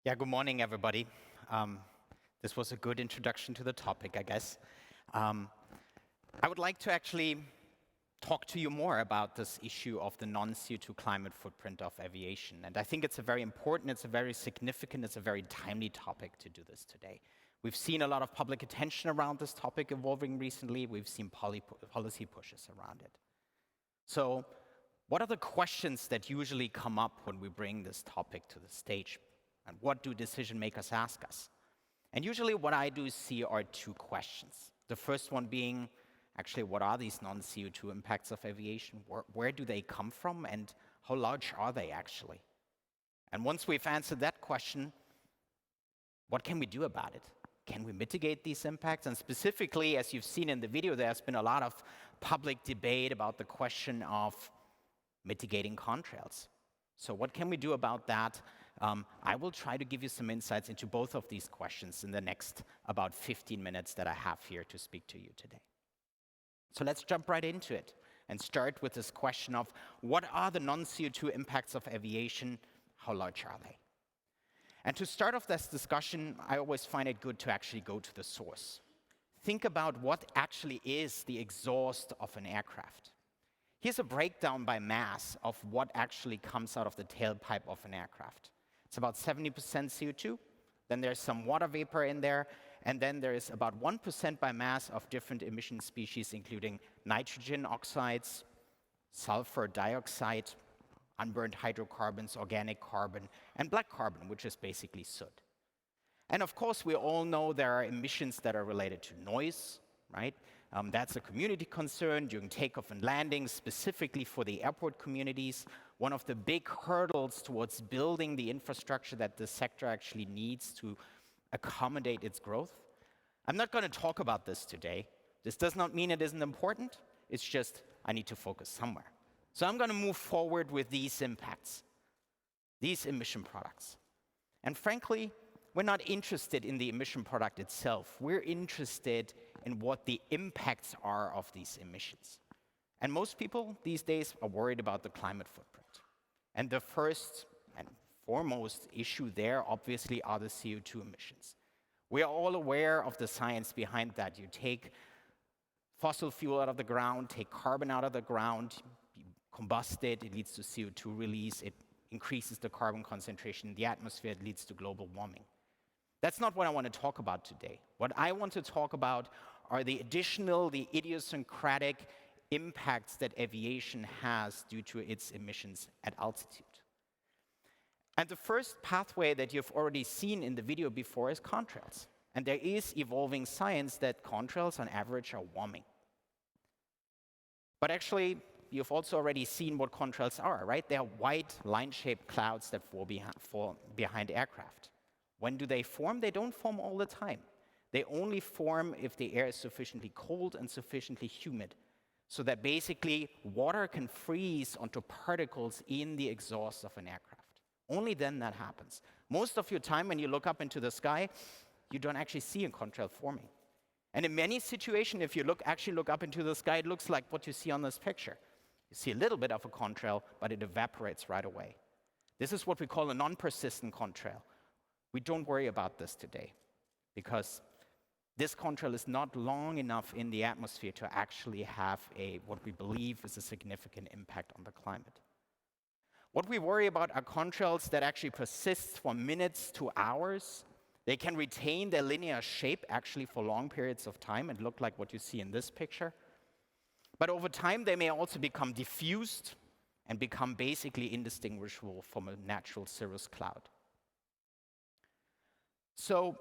Yeah, good morning, everybody. This was a good introduction to the topic, I guess. I would like to actually talk to you more about this issue of the non-CO2 climate footprint of aviation. And I think it's a very important, it's a very significant, it's a very timely topic to do this today. We've seen a lot of public attention around this topic evolving recently. We've seen policy pushes around it. So what are the questions that usually come up when we bring this topic to the stage? And what do decision makers ask us? And usually what I do see are two questions. The first one being, actually, what are these non-CO2 impacts of aviation? Where do they come from, and how large are they actually? And once we've answered that question, what can we do about it? Can we mitigate these impacts? And specifically, as you've seen in the video, there's been a lot of public debate about the question of mitigating contrails. So what can we do about that? I will try to give you some insights into both of these questions in the next about 15 minutes that I have here to speak to you today. So let's jump right into it and start with this question of what are the non-CO2 impacts of aviation? How large are they? And to start off this discussion, I always find it good to actually go to the source. Think about what actually is the exhaust of an aircraft. Here's a breakdown by mass of what actually comes out of the tailpipe of an aircraft. It's about 70% CO2, then there's some water vapor in there, and then there is about 1% by mass of different emission species, including nitrogen oxides, sulfur dioxide, unburned hydrocarbons, organic carbon, and black carbon, which is basically soot. And of course, we all know there are emissions that are related to noise, right? That's a community concern during takeoff and landing, specifically for the airport communities. One of the big hurdles towards building the infrastructure that the sector actually needs to accommodate its growth. I'm not going to talk about this today. This does not mean it isn't important. It's just I need to focus somewhere. So I'm going to move forward with these impacts, these emission products. And frankly, we're not interested in the emission product itself. We're interested in what the impacts are of these emissions. And most people these days are worried about the climate footprint. And the first and foremost issue there, obviously, are the CO2 emissions. We are all aware of the science behind that. You take fossil fuel out of the ground, take carbon out of the ground, you combust it, it leads to CO2 release, it increases the carbon concentration in the atmosphere, it leads to global warming. That's not what I want to talk about today. What I want to talk about are the additional, the idiosyncratic impacts that aviation has due to its emissions at altitude. And the first pathway that you've already seen in the video before is contrails. And there is evolving science that contrails on average are warming. But actually, you've also already seen what contrails are, right? They are white line-shaped clouds that fall behind aircraft. When do they form? They don't form all the time. They only form if the air is sufficiently cold and sufficiently humid, so that basically water can freeze onto particles in the exhaust of an aircraft. Only then that happens. Most of your time when you look up into the sky, you don't actually see a contrail forming. And in many situations, if you actually look up into the sky, it looks like what you see on this picture. You see a little bit of a contrail, but it evaporates right away. This is what we call a non-persistent contrail. We don't worry about this today because this contrail is not long enough in the atmosphere to actually have what we believe is a significant impact on the climate. What we worry about are contrails that actually persist for minutes to hours. They can retain their linear shape actually for long periods of time and look like what you see in this picture. But over time, they may also become diffused and become basically indistinguishable from a natural cirrus cloud. So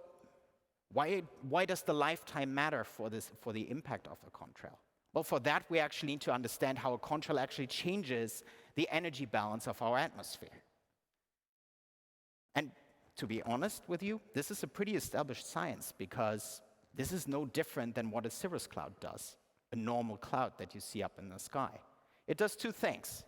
why does the lifetime matter for the impact of a contrail? Well, for that, we actually need to understand how a contrail actually changes the energy balance of our atmosphere. And to be honest with you, this is a pretty established science because this is no different than what a cirrus cloud does, a normal cloud that you see up in the sky. It does two things.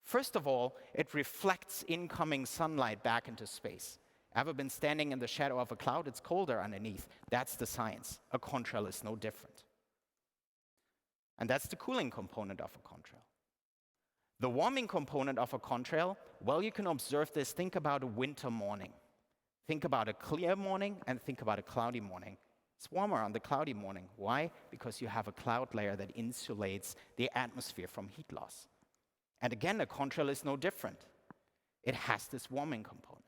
First of all, it reflects incoming sunlight back into space. Ever been standing in the shadow of a cloud? It's colder underneath. That's the science. A contrail is no different. And that's the cooling component of a contrail. The warming component of a contrail, well, you can observe this. Think about a winter morning. Think about a clear morning and think about a cloudy morning. It's warmer on the cloudy morning. Why? Because you have a cloud layer that insulates the atmosphere from heat loss. And again, a contrail is no different. It has this warming component.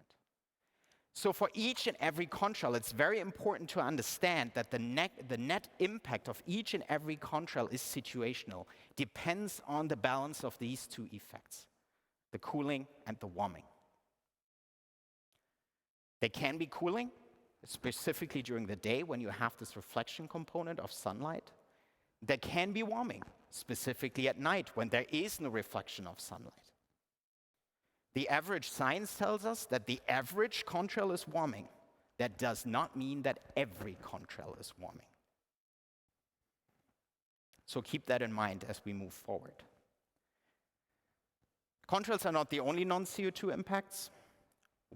So for each and every contrail, it's very important to understand that the net impact of each and every contrail is situational, depends on the balance of these two effects, the cooling and the warming. They can be cooling, specifically during the day when you have this reflection component of sunlight. They can be warming, specifically at night when there is no reflection of sunlight. The average science tells us that the average contrail is warming. That does not mean that every contrail is warming. So keep that in mind as we move forward. Contrails are not the only non-CO2 impacts.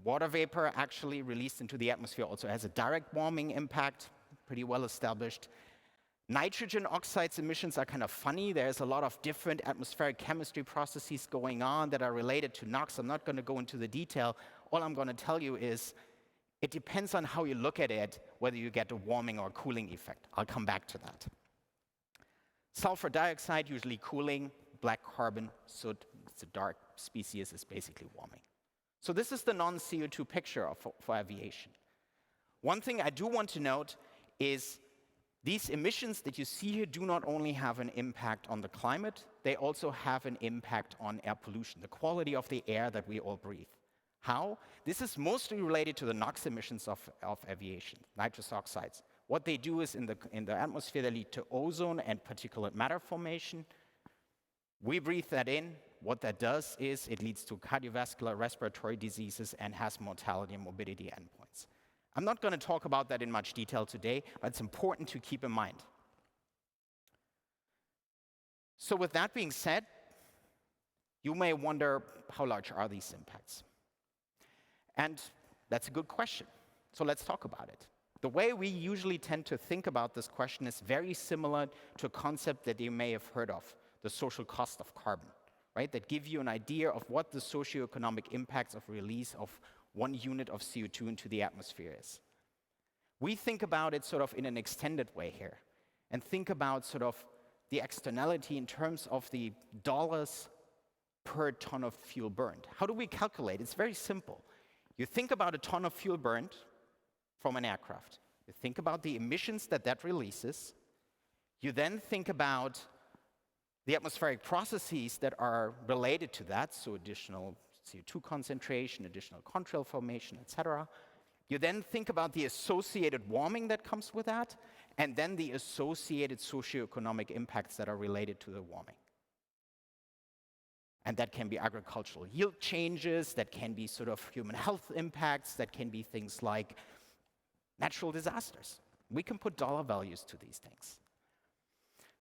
Water vapor actually released into the atmosphere also has a direct warming impact, pretty well established. Nitrogen oxides emissions are kind of funny. There's a lot of different atmospheric chemistry processes going on that are related to NOx. I'm not going to go into the detail. All I'm going to tell you is it depends on how you look at it, whether you get a warming or a cooling effect. I'll come back to that. Sulfur dioxide, usually cooling. Black carbon, soot, it's a dark species, is basically warming. So this is the non-CO2 picture for aviation. One thing I do want to note is these emissions that you see here do not only have an impact on the climate, they also have an impact on air pollution, the quality of the air that we all breathe. How? This is mostly related to the NOx emissions of aviation, nitrous oxides. What they do is in the atmosphere, they lead to ozone and particulate matter formation. We breathe that in. What that does is it leads to cardiovascular, respiratory diseases and has mortality and morbidity endpoints. I'm not going to talk about that in much detail today, but it's important to keep in mind. So with that being said, you may wonder, how large are these impacts? And that's a good question. So let's talk about it. The way we usually tend to think about this question is very similar to a concept that you may have heard of, the social cost of carbon, right? That give you an idea of what the socioeconomic impacts of release of 1 unit of CO2 into the atmosphere is. We think about it sort of in an extended way here, and think about sort of the externality in terms of the dollars per ton of fuel burned. How do we calculate? It's very simple. You think about a ton of fuel burned from an aircraft. You think about the emissions that releases. You then think about the atmospheric processes that are related to that, so additional CO2 concentration, additional contrail formation, etc. You then think about the associated warming that comes with that, and then the associated socioeconomic impacts that are related to the warming. And that can be agricultural yield changes, that can be sort of human health impacts, that can be things like natural disasters. We can put dollar values to these things.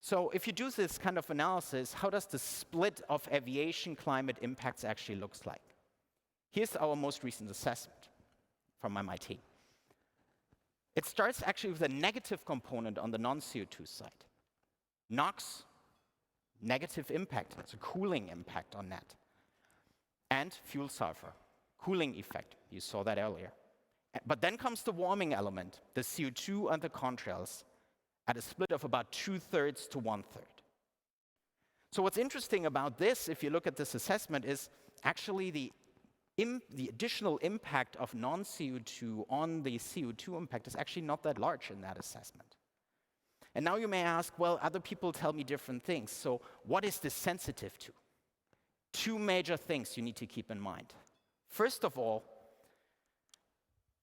So if you do this kind of analysis, how does the split of aviation climate impacts actually looks like? Here's our most recent assessment from MIT. It starts actually with a negative component on the non-CO2 side. NOx, negative impact, it's a cooling impact on that. And fuel sulfur, cooling effect, you saw that earlier. But then comes the warming element, the CO2 and the contrails, at a split of about 2/3 to 1/3. So what's interesting about this, if you look at this assessment, is actually the additional impact of non-CO2 on the CO2 impact is actually not that large in that assessment. And now you may ask, well, other people tell me different things, so what is this sensitive to? Two major things you need to keep in mind. First of all,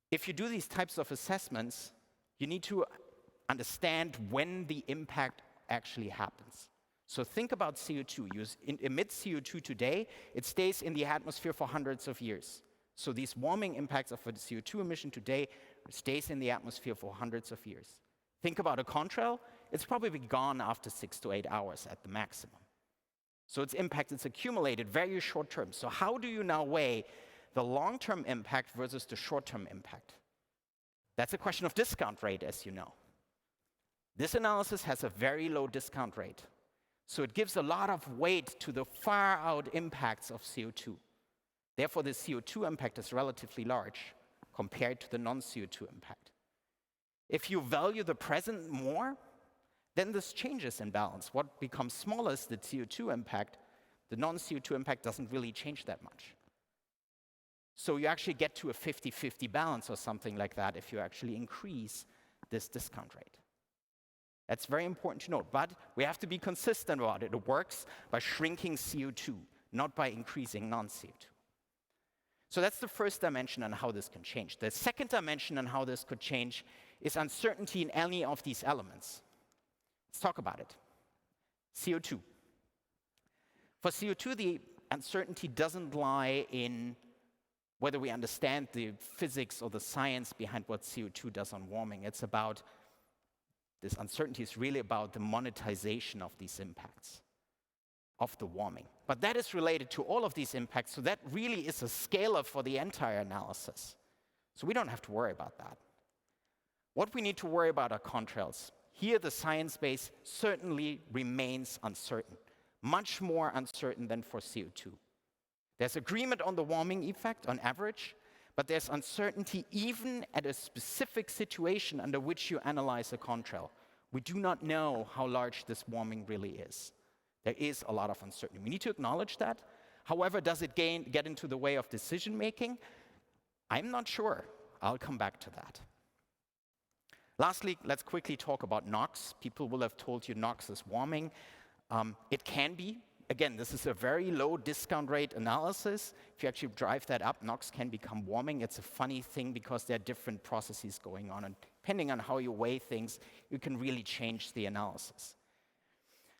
if you do these types of assessments, you need to understand when the impact actually happens. So think about CO2. You emit CO2 today, it stays in the atmosphere for hundreds of years. So these warming impacts of a CO2 emission today stays in the atmosphere for hundreds of years. Think about a contrail, it's probably gone after 6 to 8 hours at the maximum. So its impact is accumulated very short term. So how do you now weigh the long-term impact versus the short-term impact? That's a question of discount rate, as you know. This analysis has a very low discount rate. So it gives a lot of weight to the far-out impacts of CO2. Therefore, the CO2 impact is relatively large compared to the non-CO2 impact. If you value the present more, then this changes in balance. What becomes smaller is the CO2 impact. The non-CO2 impact doesn't really change that much. So you actually get to a 50-50 balance or something like that if you actually increase this discount rate. That's very important to note, but we have to be consistent about it. It works by shrinking CO2, not by increasing non-CO2. So that's the first dimension on how this can change. The second dimension on how this could change is uncertainty in any of these elements. Let's talk about it. CO2. For CO2, the uncertainty doesn't lie in whether we understand the physics or the science behind what CO2 does on warming. This uncertainty is really about the monetization of these impacts, of the warming. But that is related to all of these impacts, so that really is a scalar for the entire analysis. So we don't have to worry about that. What we need to worry about are contrails. Here, the science base certainly remains uncertain, much more uncertain than for CO2. There's agreement on the warming effect on average, but there's uncertainty even at a specific situation under which you analyze a contrail. We do not know how large this warming really is. There is a lot of uncertainty. We need to acknowledge that. However, does it get into the way of decision making? I'm not sure. I'll come back to that. Lastly, let's quickly talk about NOx. People will have told you NOx is warming. It can be. Again, this is a very low discount rate analysis. If you actually drive that up, NOx can become warming. It's a funny thing because there are different processes going on, and depending on how you weigh things, you can really change the analysis.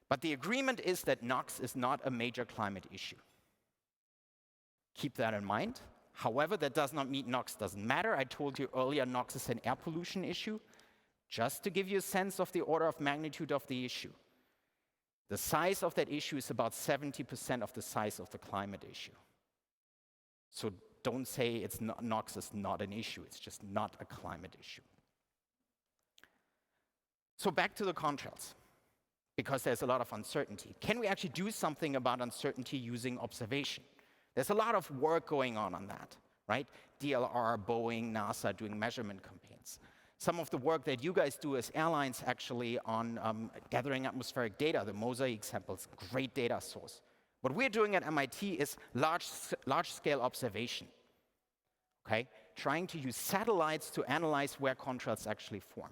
But the agreement is that NOx is not a major climate issue. Keep that in mind. However, that does not mean NOx doesn't matter. I told you earlier NOx is an air pollution issue. Just to give you a sense of the order of magnitude of the issue. The size of that issue is about 70% of the size of the climate issue. So don't say NOx is not an issue. It's just not a climate issue. So back to the contrails, because there's a lot of uncertainty. Can we actually do something about uncertainty using observation? There's a lot of work going on that, right? DLR, Boeing, NASA doing measurement campaigns. Some of the work that you guys do as airlines actually on gathering atmospheric data, the Mosaic samples, great data source. What we're doing at MIT is large-scale observation, okay? Trying to use satellites to analyze where contrails actually form.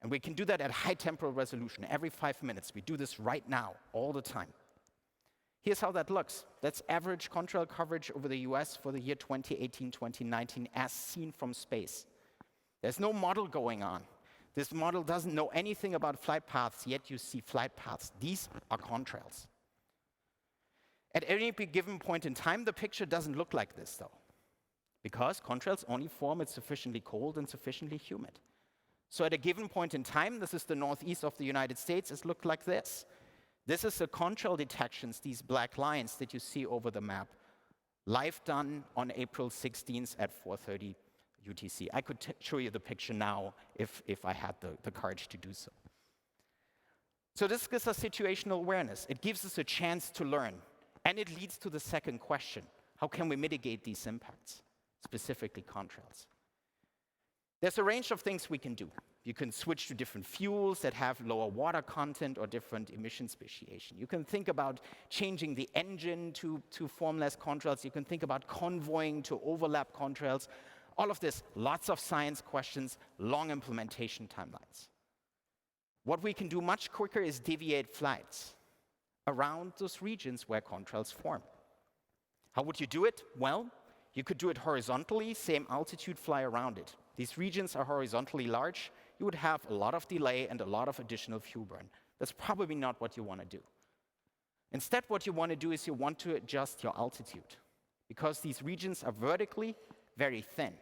And we can do that at high temporal resolution, every 5 minutes. We do this right now, all the time. Here's how that looks. That's average contrail coverage over the US for the year 2018-2019 as seen from space. There's no model going on. This model doesn't know anything about flight paths, yet you see flight paths. These are contrails. At any given point in time, the picture doesn't look like this, though, because contrails only form at sufficiently cold and sufficiently humid. So at a given point in time, this is the northeast of the United States, it looked like this. This is the contrail detections, these black lines that you see over the map, live done on April 16th at 4:30 UTC. I could show you the picture now if I had the courage to do so. So this gives us situational awareness. It gives us a chance to learn. And it leads to the second question. How can we mitigate these impacts, specifically contrails? There's a range of things we can do. You can switch to different fuels that have lower water content or different emission speciation. You can think about changing the engine to form less contrails. You can think about convoying to overlap contrails. All of this, lots of science questions, long implementation timelines. What we can do much quicker is deviate flights around those regions where contrails form. How would you do it? Well, you could do it horizontally, same altitude, fly around it. These regions are horizontally large. You would have a lot of delay and a lot of additional fuel burn. That's probably not what you want to do. Instead, what you want to do is you want to adjust your altitude, because these regions are vertically very thin.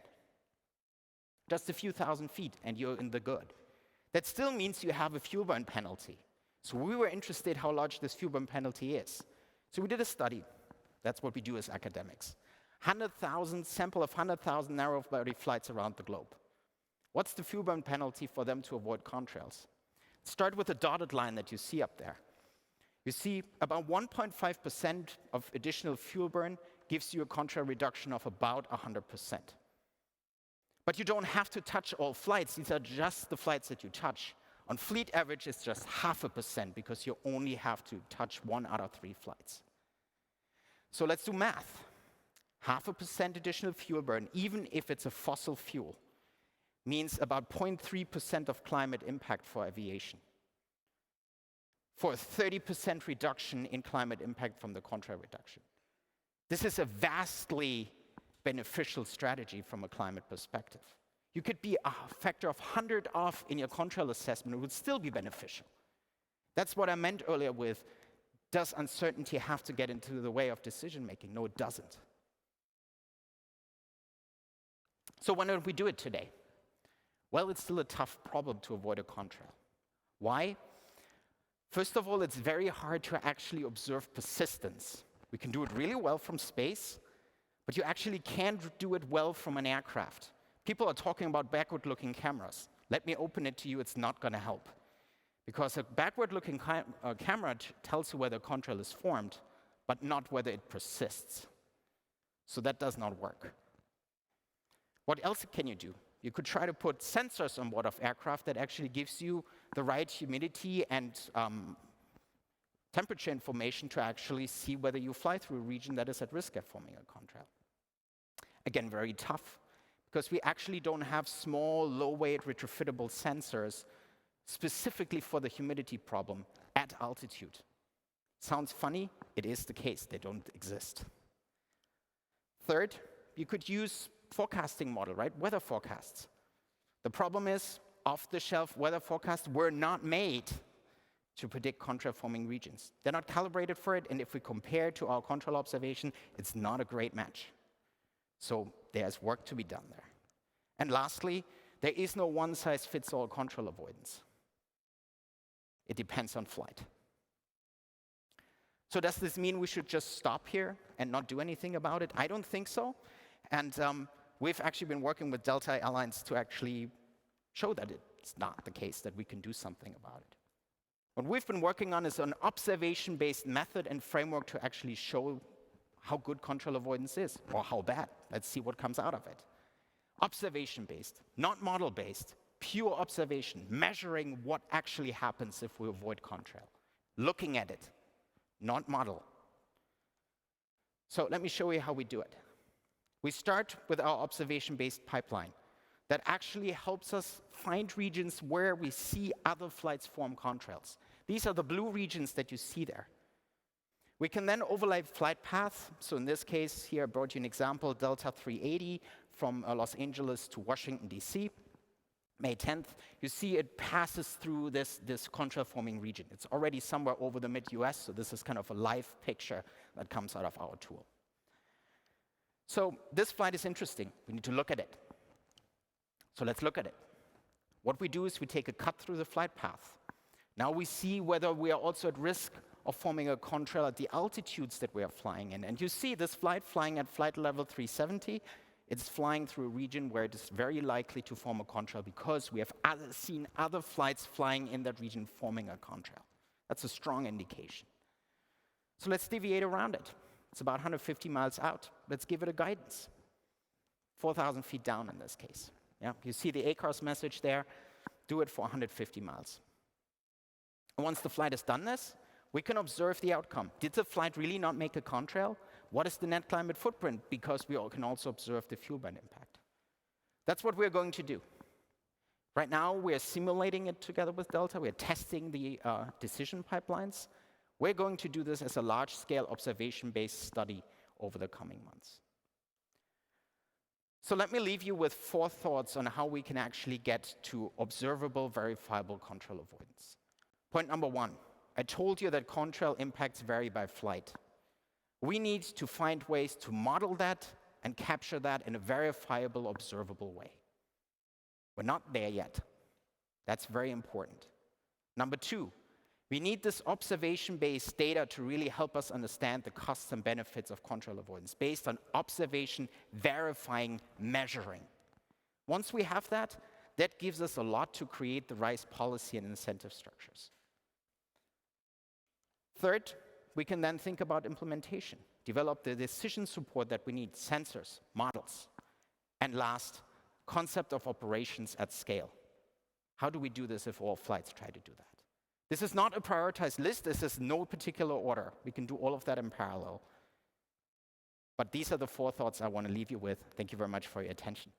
Just a few thousand feet and you're in the good. That still means you have a fuel burn penalty. So we were interested how large this fuel burn penalty is. So we did a study. That's what we do as academics. 100,000 sample of 100,000 narrow-body flights around the globe. What's the fuel burn penalty for them to avoid contrails? Start with the dotted line that you see up there. You see about 1.5% of additional fuel burn gives you a contrail reduction of about 100%. But you don't have to touch all flights. These are just the flights that you touch. On fleet average, it's just 0.5% because you only have to touch 1 out of 3 flights. So let's do math. 0.5% additional fuel burn, even if it's a fossil fuel, means about 0.3% of climate impact for aviation, for a 30% reduction in climate impact from the contract reduction. This is a vastly beneficial strategy from a climate perspective. You could be a factor of 100 off in your contrail assessment, it would still be beneficial. That's what I meant earlier with, does uncertainty have to get into the way of decision making? No, it doesn't. So why don't we do it today? Well, it's still a tough problem to avoid a contrail. Why? First of all, it's very hard to actually observe persistence. We can do it really well from space, but you actually can't do it well from an aircraft. People are talking about backward-looking cameras. Let me open it to you, it's not going to help. Because a backward-looking camera tells you whether a contrail is formed, but not whether it persists. So that does not work. What else can you do? You could try to put sensors on board of aircraft that actually gives you the right humidity and temperature information to actually see whether you fly through a region that is at risk of forming a contrail. Again, very tough, because we actually don't have small, low-weight, retrofittable sensors specifically for the humidity problem at altitude. Sounds funny? It is the case. They don't exist. Third, you could use forecasting model, right? Weather forecasts. The problem is, off-the-shelf weather forecasts were not made to predict contrail-forming regions. They're not calibrated for it, and if we compare to our contrail observation, it's not a great match. So there's work to be done there. And lastly, there is no one-size-fits-all contrail avoidance. It depends on flight. So does this mean we should just stop here and not do anything about it? I don't think so. And we've actually been working with Delta Airlines to actually show that it's not the case, that we can do something about it. What we've been working on is an observation-based method and framework to actually show how good contrail avoidance is, or how bad. Let's see what comes out of it. Observation-based, not model-based, pure observation, measuring what actually happens if we avoid contrail. Looking at it, not model. So let me show you how we do it. We start with our observation-based pipeline that actually helps us find regions where we see other flights form contrails. These are the blue regions that you see there. We can then overlay flight paths. So in this case, here I brought you an example, Delta 380 from Los Angeles to Washington, D.C., May 10th. You see it passes through this contrail-forming region. It's already somewhere over the mid-US, so this is kind of a live picture that comes out of our tool. So this flight is interesting. We need to look at it. So let's look at it. What we do is we take a cut through the flight path. Now we see whether we are also at risk of forming a contrail at the altitudes that we are flying in. And you see this flight flying at flight level 370. It's flying through a region where it is very likely to form a contrail because we have seen other flights flying in that region forming a contrail. That's a strong indication. So let's deviate around it. It's about 150 miles out. Let's give it a guidance. 4,000 feet down in this case. Yeah, you see the ACARS message there. Do it for 150 miles. And once the flight has done this, we can observe the outcome. Did the flight really not make a contrail? What is the net climate footprint? Because we can also observe the fuel burn impact. That's what we're going to do. Right now, we're simulating it together with Delta. We're testing the decision pipelines. We're going to do this as a large-scale observation-based study over the coming months. So let me leave you with 4 thoughts on how we can actually get to observable, verifiable contrail avoidance. Point number 1, I told you that contrail impacts vary by flight. We need to find ways to model that and capture that in a verifiable, observable way. We're not there yet. That's very important. Number 2, we need this observation-based data to really help us understand the costs and benefits of contrail avoidance based on observation, verifying, measuring. Once we have that, that gives us a lot to create the right policy and incentive structures. Third, we can then think about implementation, develop the decision support that we need, sensors, models. And last, concept of operations at scale. How do we do this if all flights try to do that? This is not a prioritized list. This is no particular order. We can do all of that in parallel. But these are the 4 thoughts I want to leave you with. Thank you very much for your attention.